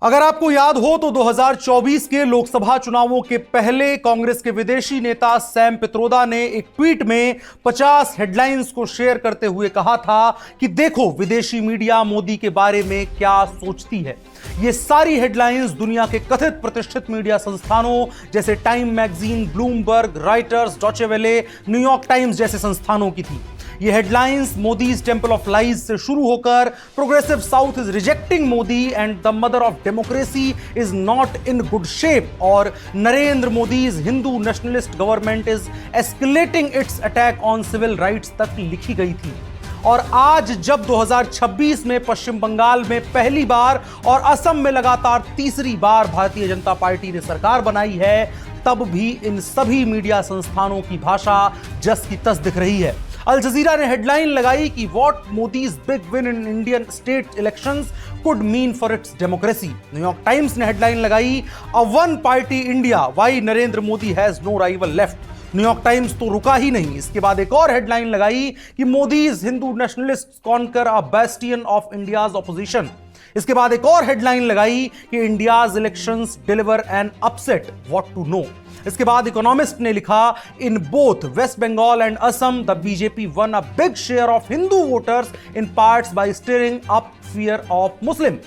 अगर आपको याद हो तो 2024 के लोकसभा चुनावों के पहले कांग्रेस के विदेशी नेता सैम पित्रोदा ने एक ट्वीट में 50 हेडलाइंस को शेयर करते हुए कहा था कि देखो विदेशी मीडिया मोदी के बारे में क्या सोचती है। ये सारी हेडलाइंस दुनिया के कथित प्रतिष्ठित मीडिया संस्थानों जैसे Time magazine, Bloomberg, Reuters, Deutsche Welle, New York Times जैसे संस्थानों की थी। ये headlines Modi's temple of lies से शुरू होकर progressive south is rejecting Modi and the mother of democracy is not in good shape और Narendra Modi's Hindu nationalist government is escalating its attack on civil rights तक लिखी गई थी। और आज जब 2026 में पश्चिम बंगाल में पहली बार और असम में लगातार तीसरी बार भारतीय जनता पार्टी ने सरकार बनाई है, तब भी इन सभी मीडिया संस्थानों की भाषा जस की तस दिख रही है। अल जजीरा ने हेडलाइन लगाई कि what Modi's big win in Indian state elections could mean for its democracy. New York times ने हेडलाइन लगाई a one party India why Narendra Modi has no rival left. New York times तो रुका ही नहीं, इसके बाद एक और हेडलाइन लगाई कि Modi's Hindu nationalist conquer a bastion of India's opposition. इसके बाद एक और हेडलाइन लगाई कि India's elections deliver an upset, what to know. इसके बाद इकोनॉमिस्ट ने लिखा in both West Bengal and Assam the BJP won a big share of Hindu voters in parts by stirring up fear of Muslim.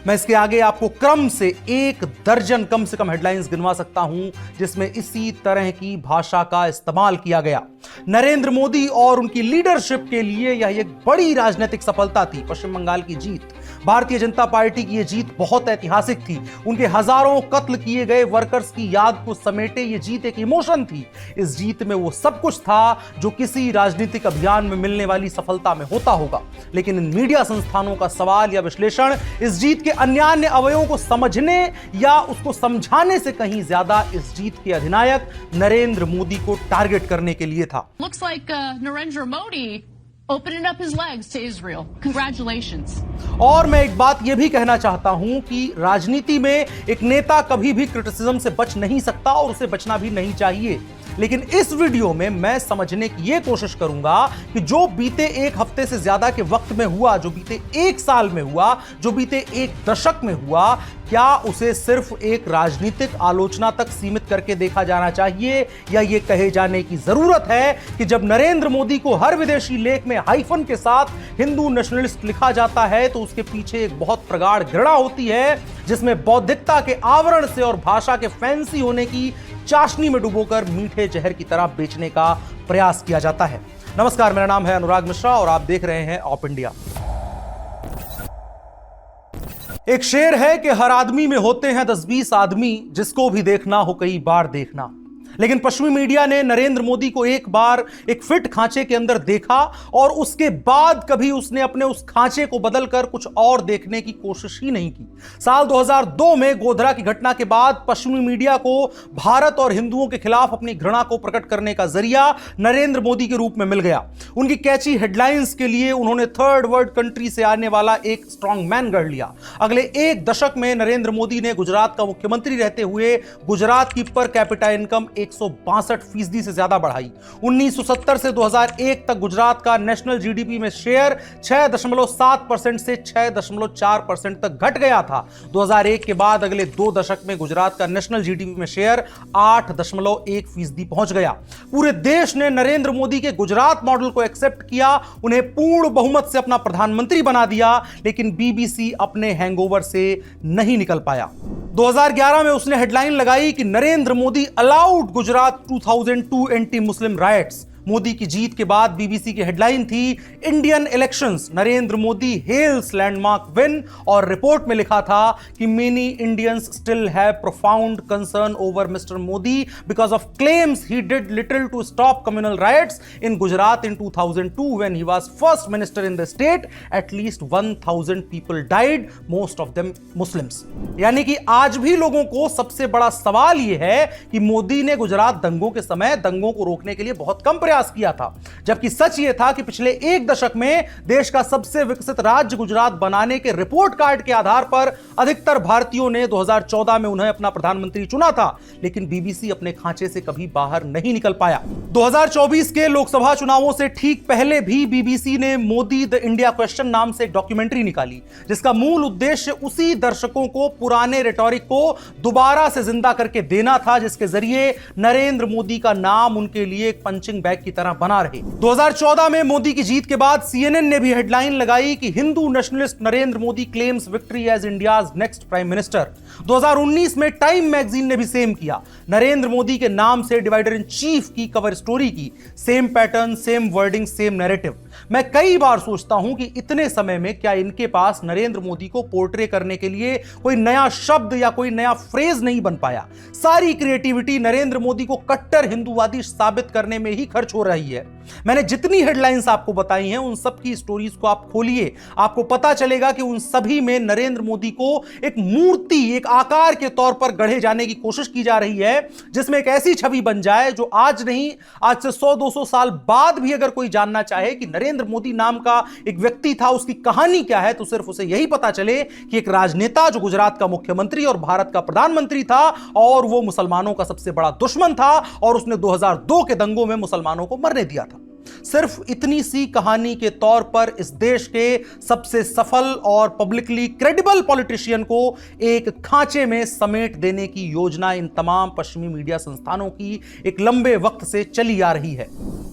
मैं इसके आगे आपको क्रम से 1 दर्जन कम से कम हेडलाइंस गिनवा सकता हूं जिसमें इसी तरह की भाषा का इस्तेमाल किया गया। नरेंद्र मोदी और उनकी लीडरशिप के लिए यह एक बड़ी राजनीतिक सफलता थी। पश्चिम बंगाल की जीत, भारतीय जनता पार्टी की यह जीत बहुत ऐतिहासिक थी। उनके हजारों कत्ल किए गए वर्कर्स की याद को समेटे ये जीत एक इमोशन थी। इस जीत में वो सब कुछ था जो किसी राजनीतिक अभियान में मिलने वाली सफलता में होता होगा। लेकिन इन मीडिया संस्थानों का सवाल या विश्लेषण इस जीत के अन्य अवयवों को समझने या उसको समझाने से कहीं ज्यादा इस जीत के अधिनायक नरेंद्र मोदी को टारगेट करने के लिए था। Looks like Narendra Modi opening up his legs to Israel. Congratulations. और मैं एक बात यह भी कहना चाहता हूं कि राजनीति में एक नेता कभी भी क्रिटिसिज्म से बच नहीं सकता और उसे बचना भी नहीं चाहिए। लेकिन इस वीडियो में मैं समझने की यह कोशिश करूंगा कि जो बीते 1 हफ्ते से ज्यादा के वक्त में हुआ, जो बीते 1 साल में हुआ, जो बीते 1 दशक में हुआ, क्या उसे सिर्फ एक राजनीतिक आलोचना तक सीमित करके देखा जाना चाहिए या यह कहे जाने की जरूरत है कि जब नरेंद्र मोदी को हर विदेशी लेख में हाइफन के साथ हिंदू नेशनलिस्ट लिखा जाता है तो उसके पीछे एक बहुत प्रगाढ़ घृणा होती है जिसमें बौद्धिकता के आवरण से और भाषा के फैंसी होने की चाशनी में डुबोकर मीठे जहर की तरह बेचने का प्रयास किया जाता है। नमस्कार, मेरा नाम है अनुराग मिश्रा और आप देख रहे हैं ऑप इंडिया। एक शेर है कि हर आदमी में होते हैं 10-20 आदमी जिसको भी देखना हो कई बार देखना। लेकिन पश्चिमी मीडिया ने नरेंद्र मोदी को एक बार एक फिट खांचे के अंदर देखा और उसके बाद कभी उसने अपने उस खांचे को बदलकर कुछ और देखने की कोशिश ही नहीं की। साल 2002 में गोधरा की घटना के बाद पश्चिमी मीडिया को भारत और हिंदुओं के खिलाफ अपनी घृणा को प्रकट करने का जरिया नरेंद्र मोदी के रूप में मिल गया। उनकी कैची हेडलाइंस के लिए उन्होंने थर्ड वर्ल्ड कंट्री से आने वाला एक स्ट्रॉन्ग मैन गढ़ लिया। अगले 1 दशक में नरेंद्र मोदी ने गुजरात का मुख्यमंत्री रहते हुए गुजरात की पर कैपिटा इनकम 162% से ज्यादा बढ़ाई। 1970 से 2001 तक गुजरात का नेशनल जीडीपी में शेयर 6.7% से 6.4% तक घट गया था। 2001 के बाद अगले 2 दशक में गुजरात का नेशनल जीडीपी में शेयर 8.1% पहुंच गया। पूरे देश ने नरेंद्र मोदी के गुजरात मॉडल को एक्सेप्ट किया, उन्हें पूर्ण बहुमत से अपना प्रधानमंत्री बना दिया, लेकिन बीबीसी अपने हैंगओवर से नहीं निकल पाया। 2011 में उसने हेडलाइन लगाई कि Narendra Modi allowed Gujarat 2002 anti Muslim riots. Modi की जीत के बाद बीबीसी की हेडलाइन थी Indian elections Narendra Modi hails landmark win और रिपोर्ट में लिखा था कि many Indians still have profound concern over Mr Modi because of claims he did little to stop communal riots in Gujarat in 2002 when he was first minister in the state at least 1000 people died most of them Muslims. यानी कि आज भी लोगों को सबसे बड़ा सवाल यह है कि मोदी ने गुजरात दंगों के समय दंगों को रोकने के लिए बहुत कम प्रयास प्रयास किया था, जबकि सच यह था कि पिछले एक दशक में देश का सबसे विकसित राज्य गुजरात बनाने के रिपोर्ट कार्ड के आधार पर अधिकतर भारतीयों ने 2014 में उन्हें अपना प्रधानमंत्री चुना था, लेकिन बीबीसी अपने खांचे से कभी बाहर नहीं निकल पाया। 2024 के लोकसभा चुनावों से ठीक पहले भी बीबीसी ने मोदी द इंडिया क्वेश्चन नाम से एक डॉक्यूमेंट्री निकाली, जिसका मूल उद्देश्य उसी दर्शकों को पुराने रेटोरिक को दोबारा से जिंदा करके देना था, जिसके जरिए नरेंद्र मोदी का नाम उनके लिए एक पंचिंग बैग की तरह बना रहे। 2014 में मोदी की जीत के बाद सीएनएन ने भी हेडलाइन लगाई कि Hindu nationalist Narendra Modi claims victory as India's next prime minister. 2019 में टाइम मैगजीन ने भी सेम किया, नरेंद्र मोदी के नाम से डिवाइडर इन चीफ की कवर स्टोरी की। Same pattern, same wording, same narrative. मैं कई बार सोचता हूं कि इतने समय में क्या इनके पास नरेंद्र मोदी को पोर्ट्रे करने के लिए कोई नया शब्द या कोई नया फ्रेज नहीं बन पाया। सारी क्रिएटिविटी नरेंद्र मोदी को कट्टर हिंदूवादी साबित करने में ही खर्च हो रही है। मैंने जितनी हेडलाइंस आपको बताई हैं, उन सब की स्टोरीज को आप खोलिए, आपको पता चलेगा कि उन सभी में नरेंद्र मोदी को एक मूर्ति, एक आकार के तौर पर गढ़े जाने की कोशिश की जा रही है, जिसमें एक ऐसी छवि बन जाए जो आज नहीं, आज से 100-200 साल बाद भी अगर कोई जानना चाहे कि नरेंद्र मोदी नाम का एक व्यक्ति था, उसकी कहानी क्या है, तो सिर्फ उसे यही पता चले कि एक राजनेता जो गुजरात का मुख्यमंत्री और भारत का प्रधानमंत्री था, और वो मुसलमानों का सबसे बड़ा दुश्मन था, और उसने 2002 के दंगों में मुसलमानों को मरने दिया था। सिर्फ इतनी सी कहानी के तौर पर इस देश के सबसे सफल और पब्लिकली क्रेडिबल पॉलिटिशियन को एक खांचे में समेट देने की योजना इन तमाम पश्चिमी मीडिया संस्थानों की एक लंबे वक्त से चली आ रही है।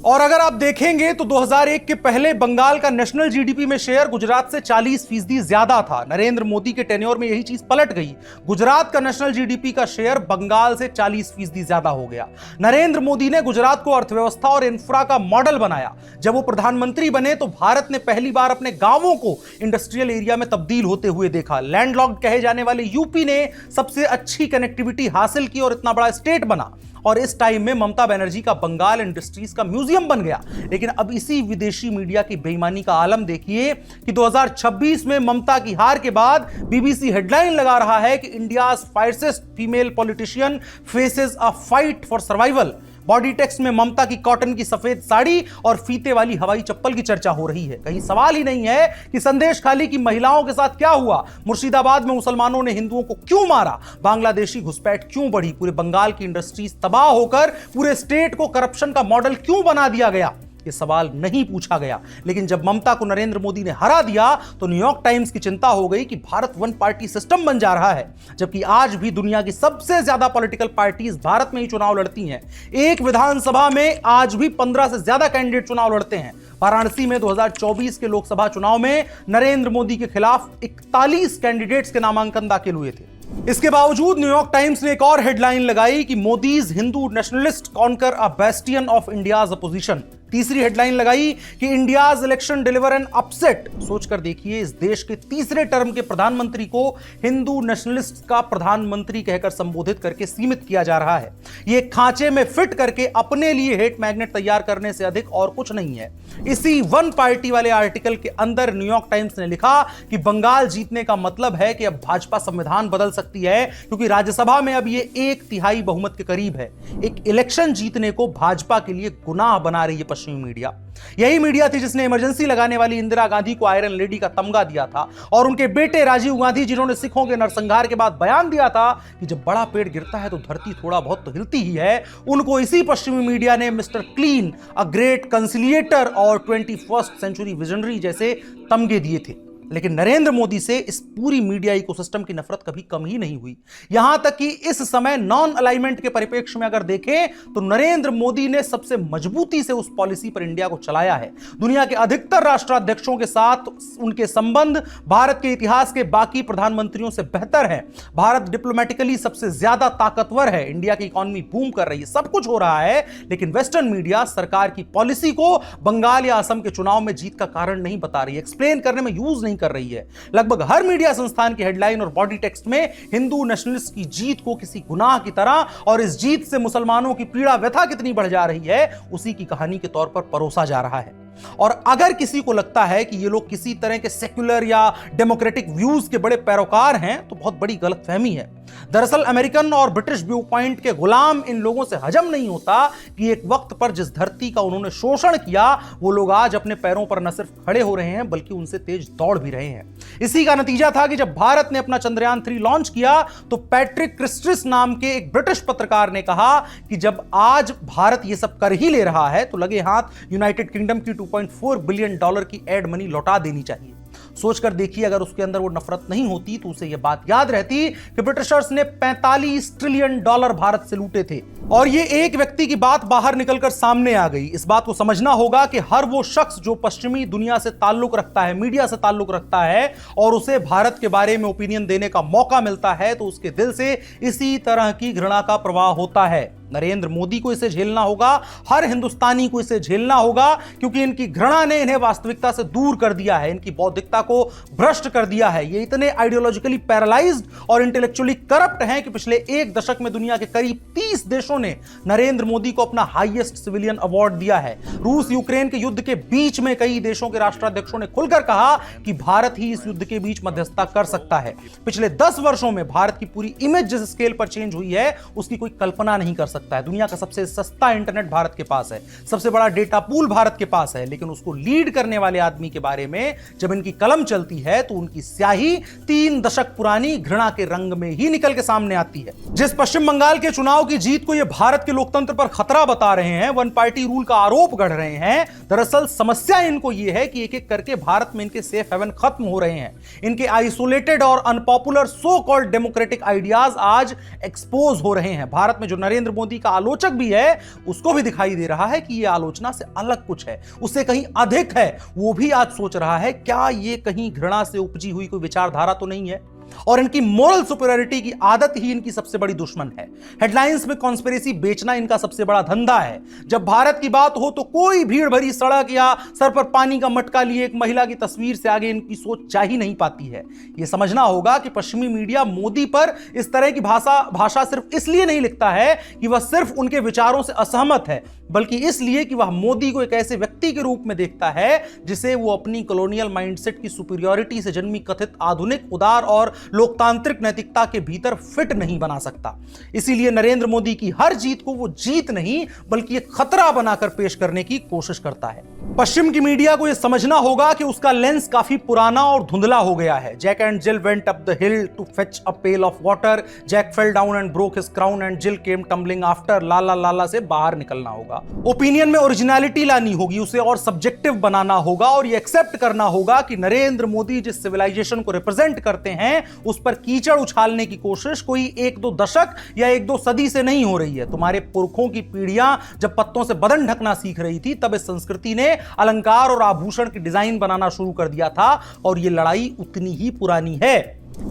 और अगर आप देखेंगे तो 2001 के पहले बंगाल का नेशनल जीडीपी में शेयर गुजरात से 40% ज्यादा था। नरेंद्र मोदी के टेन्योर में यही चीज पलट गई, गुजरात का नेशनल जीडीपी का शेयर बंगाल से 40% ज्यादा हो गया। नरेंद्र मोदी ने गुजरात को अर्थव्यवस्था और इंफ्रा का मॉडल बनाया। जब वो प्रधानमंत्री बने तो भारत ने पहली बार अपने गांवों को इंडस्ट्रियल एरिया में तब्दील होते हुए देखा। लैंडलॉक्ड कहे जाने वाले यूपी ने सबसे अच्छी कनेक्टिविटी हासिल की और इतना बड़ा स्टेट बना। और इस टाइम में ममता बनर्जी का बंगाल इंडस्ट्रीज का म्यूजियम बन गया। लेकिन अब इसी विदेशी मीडिया की बेईमानी का आलम देखिए कि 2026 में ममता की हार के बाद बीबीसी हेडलाइन लगा रहा है कि India's fiercest female politician faces a fight for survival. Body text में ममता की कॉटन की सफेद साड़ी और फीते वाली हवाई चप्पल की चर्चा हो रही है। कहीं सवाल ही नहीं है कि संदेश खाली की महिलाओं के साथ क्या हुआ, मुर्शिदाबाद में मुसलमानों ने हिंदुओं को क्यों मारा, बांग्लादेशी घुसपैठ क्यों बढ़ी, पूरे बंगाल की इंडस्ट्रीज तबाह होकर पूरे स्टेट को करप्शन का मॉडल क्यों बना दिया गया। ये सवाल नहीं पूछा गया। लेकिन जब ममता को नरेंद्र मोदी ने हरा दिया तो न्यूयॉर्क टाइम्स की चिंता हो गई कि भारत वन पार्टी सिस्टम बन जा रहा है, जबकि आज भी दुनिया की सबसे ज्यादा पॉलिटिकल पार्टीज भारत में ही चुनाव लड़ती हैं। एक विधानसभा में आज भी 15 से ज्यादा कैंडिडेट चुनाव लड़ते हैं। वाराणसी में 2024 के लोकसभा चुनाव में नरेंद्र मोदी के खिलाफ 41 कैंडिडेट्स के नामांकन दाखिल हुए थे। इसके बावजूद न्यूयॉर्क टाइम्स ने एक और हेडलाइन लगाई कि Modi's Hindu nationalist conquer a bastion of India's opposition. तीसरी हेडलाइन लगाई कि India's election deliver an upset. सोचकर देखिए, इस देश के तीसरे टर्म के प्रधानमंत्री को हिंदू नेशनलिस्ट का प्रधानमंत्री कहकर संबोधित करके सीमित किया जा रहा है। यह खांचे में फिट करके अपने लिए हेट मैग्नेट तैयार करने से अधिक और कुछ नहीं है। इसी वन पार्टी वाले आर्टिकल के अंदर न्यूयॉर्क टाइम्स ने लिखा कि बंगाल जीतने का मतलब है कि अब भाजपा संविधान बदल सकती है, क्योंकि राज्यसभा में अब यह 1/3 बहुमत के करीब है। एक इलेक्शन जीतने को भाजपा के लिए गुनाह बना रही है पश्चिमी मीडिया। यही मीडिया थी जिसने इमरजेंसी लगाने वाली इंदिरा गांधी को आयरन लेडी का तमगा दिया था, और उनके बेटे राजीव गांधी जिन्होंने सिखों के नरसंहार के बाद बयान दिया था कि जब बड़ा पेड़ गिरता है तो धरती थोड़ा बहुत तो हिलती ही है, उनको इसी पश्चिमी मीडिया ने मिस्टर क्लीन, अ ग्रेट कंसिलिएटर और 21st सेंचुरी विजनरी जैसे तमगे दिए थे। लेकिन नरेंद्र मोदी से इस पूरी मीडिया इकोसिस्टम की नफरत कभी कम ही नहीं हुई। यहां तक कि इस समय नॉन अलाइनमेंट के परिप्रेक्ष्य में अगर देखें तो नरेंद्र मोदी ने सबसे मजबूती से उस पॉलिसी पर इंडिया को चलाया है। दुनिया के अधिकतर राष्ट्राध्यक्षों के साथ उनके संबंध भारत के इतिहास के बाकी प्रधानमंत्रियों से बेहतर है। भारत डिप्लोमेटिकली सबसे ज्यादा ताकतवर है। इंडिया की इकोनॉमी बूम कर रही है, सब कुछ हो रहा है, लेकिन वेस्टर्न मीडिया सरकार की पॉलिसी को बंगाल या असम के चुनाव में जीत का कारण नहीं बता रही है, एक्सप्लेन करने में यूज नहीं कर रही है। लगभग हर मीडिया संस्थान की हेडलाइन और बॉडी टेक्स्ट में हिंदू नेशनलिस्ट की जीत को किसी गुनाह की तरह, और इस जीत से मुसलमानों की पीड़ा व्यथा कितनी बढ़ जा रही है, उसी की कहानी के तौर पर परोसा जा रहा है। और अगर किसी को लगता है कि ये लोग किसी तरह के सेक्युलर या डेमोक्रेटिक व्यूज के बड़े पैरोकार हैं तो बहुत बड़ी गलतफहमी है। दरअसल अमेरिकन और ब्रिटिश व्यू पॉइंट के गुलाम इन लोगों से हजम नहीं होता कि एक वक्त पर जिस धरती का उन्होंने शोषण किया वो लोग आज अपने पैरों पर न सिर्फ खड़े हो रहे हैं बल्कि उनसे तेज दौड़ भी रहे हैं। इसी का नतीजा था कि जब भारत ने अपना चंद्रयान 3 लॉन्च किया तो पैट्रिक क्रिस्टिस नाम के एक ब्रिटिश पत्रकार ने कहा कि जब आज भारत ये सब कर ही ले रहा है तो लगे हाथ यूनाइटेड किंगडम की $2.4 बिलियन की एड मनी लौटा देनी चाहिए। सोचकर देखिए अगर उसके अंदर वो नफरत नहीं होती तो उसे यह बात याद रहती कि ब्रिटिशर्स ने $45 ट्रिलियन भारत से लूटे थे। और ये एक व्यक्ति की बात बाहर निकलकर सामने आ गई। इस बात को समझना होगा कि हर वो शख्स जो पश्चिमी दुनिया से ताल्लुक रखता है, मीडिया से ताल्लुक रखता है और उसे भारत के बारे में ओपिनियन देने का मौका मिलता है तो उसके दिल से इसी तरह की घृणा का प्रवाह होता है। नरेंद्र मोदी को इसे झेलना होगा, हर हिंदुस्तानी को इसे झेलना होगा, क्योंकि इनकी घृणा ने इन्हें वास्तविकता से दूर कर दिया है, इनकी बौद्धिकता को भ्रष्ट कर दिया है। ये इतने आइडियोलॉजिकली पैरालाइज्ड और इंटेलेक्चुअली करप्ट हैं कि पिछले एक दशक में दुनिया के करीब 30 देशों ने नरेंद्र मोदी को अपना हाईएस्ट सिविलियन अवार्ड दिया है। रूस यूक्रेन के युद्ध के बीच में कई देशों के राष्ट्राध्यक्षों ने खुलकर कहा कि भारत ही इस युद्ध के बीच मध्यस्थता कर सकता है। पिछले 10 वर्षों में भारत की पूरी इमेज जिस स्केल पर चेंज हुई है उसकी कोई कल्पना नहीं कर सकता है। दुनिया का सबसे सस्ता इंटरनेट भारत के पास है, सबसे बड़ा डेटा पूल भारत के पास है, लेकिन उसको लीड करने वाले आदमी के बारे में जब इनकी कलम चलती है तो उनकी स्याही 3 दशक पुरानी घृणा के रंग में ही निकल के सामने आती है। जिस पश्चिम बंगाल के चुनाव की जीत को ये भारत के लोकतंत्र पर खतरा बता रहे हैं, वन पार्टी रूल का आरोप गढ़ रहे हैं, दरअसल समस्या इनको ये है कि एक एक करके भारत में इनके सेफ हेवन खत्म हो रहे हैं। इनके आइसोलेटेड और unpopular so called democratic ideas आज एक्सपोज हो रहे हैं। भारत में जो नरेंद्र मोदी का आलोचक भी है उसको भी दिखाई दे रहा है कि यह आलोचना से अलग कुछ है, उससे कहीं अधिक है। वो भी आज सोच रहा है क्या ये कहीं घृणा से उपजी हुई कोई विचारधारा तो नहीं है। और इनकी मोरल सुपीरियरिटी की आदत ही इनकी सबसे बड़ी दुश्मन है। हेडलाइंस में कॉन्स्पिरेसी बेचना इनका सबसे बड़ा धंधा है। जब भारत की बात हो तो कोई भीड़ भरी सड़क या सर पर पानी का मटका लिए एक महिला की तस्वीर से आगे इनकी सोच जा ही नहीं पाती है। यह समझना होगा कि पश्चिमी मीडिया मोदी पर इस तरह की भाषा सिर्फ इसलिए नहीं लिखता है कि वह सिर्फ उनके विचारों से असहमत है, बल्कि इसलिए कि वह मोदी को एक ऐसे व्यक्ति के रूप में देखता है जिसे वो अपनी कॉलोनियल माइंडसेट की सुपीरियरिटी से जन्मी कथित आधुनिक, उदार और लोकतांत्रिक नैतिकता के भीतर फिट नहीं बना सकता। इसीलिए नरेंद्र मोदी की हर जीत को वो जीत नहीं बल्कि एक खतरा बनाकर पेश करने की कोशिश करता है। पश्चिम की मीडिया को यह समझना होगा कि उसका लेंस काफी पुराना और धुंधला हो गया है। Jack and Jill went up the hill to fetch a pail of water, Jack fell down and broke his crown and Jill came tumbling after, लाला लाला से बाहर निकलना होगा। ओपिनियन में ओरिजिनलिटी लानी होगी, उसे और सब्जेक्टिव बनाना होगा और यह एक्सेप्ट करना होगा कि नरेंद्र मोदी जिस सिविलाइजेशन को रिप्रेजेंट करते हैं उस पर कीचड़ उछालने की कोशिश कोई 1-2 दशक या 1-2 सदी से नहीं हो रही है। तुम्हारे पुरखों की पीढ़ियां जब पत्तों से बदन ढकना सीख रही थी तब इस संस्कृति ने अलंकार और आभूषण की डिजाइन बनाना शुरू कर दिया था और यह लड़ाई उतनी ही पुरानी है।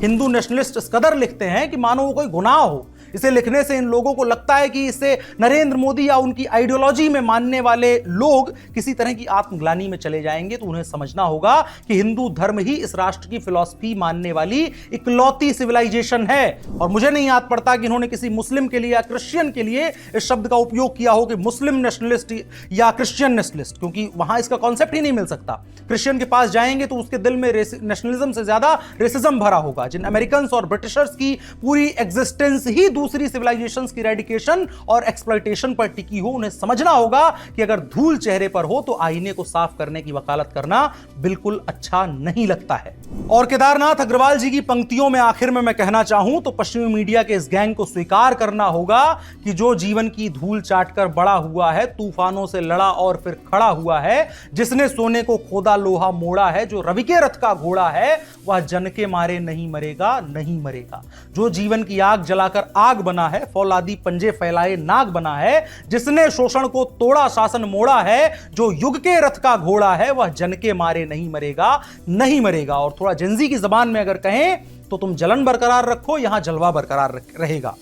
हिंदू नेशनलिस्ट इस कदर लिखते हैं कि मानो वो कोई गुनाह हो। इसे लिखने से इन लोगों को लगता है कि इससे नरेंद्र मोदी या उनकी आइडियोलॉजी में मानने वाले लोग किसी तरह की आत्मग्लानि में चले जाएंगे। तो उन्हें समझना होगा कि हिंदू धर्म ही इस राष्ट्र की फिलॉसफी मानने वाली इकलौती सिविलाइजेशन है। और मुझे नहीं याद पड़ता कि इन्होंने किसी मुस्लिम के लिए या क्रिश्चियन के लिए इस शब्द का उपयोग किया हो कि मुस्लिम नेशनलिस्ट या क्रिश्चियन नेशनलिस्ट, क्योंकि वहां इसका कॉन्सेप्ट ही नहीं मिल सकता। क्रिश्चियन के पास जाएंगे तो उसके दिल में नेशनलिज्म से ज्यादा रेसिज्म भरा होगा। जिन अमेरिकन और ब्रिटिशर्स की पूरी एग्जिस्टेंस ही दूसरी सिविलाइजेशंस की रेडिकेशन और एक्सप्लॉयटेशन पर टिकी हो, उन्हें समझना होगा कि अगर धूल चेहरे पर हो तो आईने को साफ करने की वकालत करना बिल्कुल अच्छा नहीं लगता है। और केदारनाथ अग्रवाल जी की पंक्तियों में आखिर में मैं कहना चाहूं तो पश्चिमी मीडिया के इस गैंग को स्वीकार करना होगा कि जो जीवन की धूल चाटकर बड़ा हुआ है, तूफानों से लड़ा और फिर खड़ा हुआ है, जिसने सोने को खोदा लोहा मोड़ा है, जो रवि के रथ का घोड़ा है, वह जन के मारे नहीं मरेगा, नहीं मरेगा। जो जीवन की आग जलाकर आग बना है, फौलादी पंजे फैलाए नाग बना है, जिसने शोषण को तोड़ा शासन मोड़ा है, जो युग के रथ का घोड़ा है, वह जन के मारे नहीं मरेगा, नहीं मरेगा। और थोड़ा जेंजी की जबान में अगर कहें तो तुम जलन बरकरार रखो, यहां जलवा बरकरार रहेगा।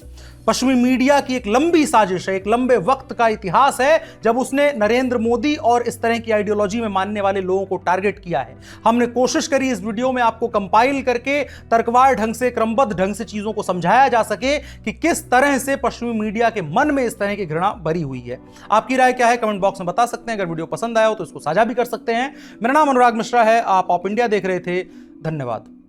पश्चिमी मीडिया की एक लंबी साजिश है, एक लंबे वक्त का इतिहास है जब उसने नरेंद्र मोदी और इस तरह की आइडियोलॉजी में मानने वाले लोगों को टारगेट किया है। हमने कोशिश करी इस वीडियो में आपको कंपाइल करके तर्कवार ढंग से, क्रमबद्ध ढंग से चीजों को समझाया जा सके कि किस तरह से पश्चिमी मीडिया के मन में इस तरह की घृणा भरी हुई है। आपकी राय क्या है कमेंट बॉक्स में बता सकते हैं। अगर वीडियो पसंद आया हो तो इसको साझा भी कर सकते हैं। मेरा नाम अनुराग मिश्रा है, आप ऑप इंडिया देख रहे थे। धन्यवाद।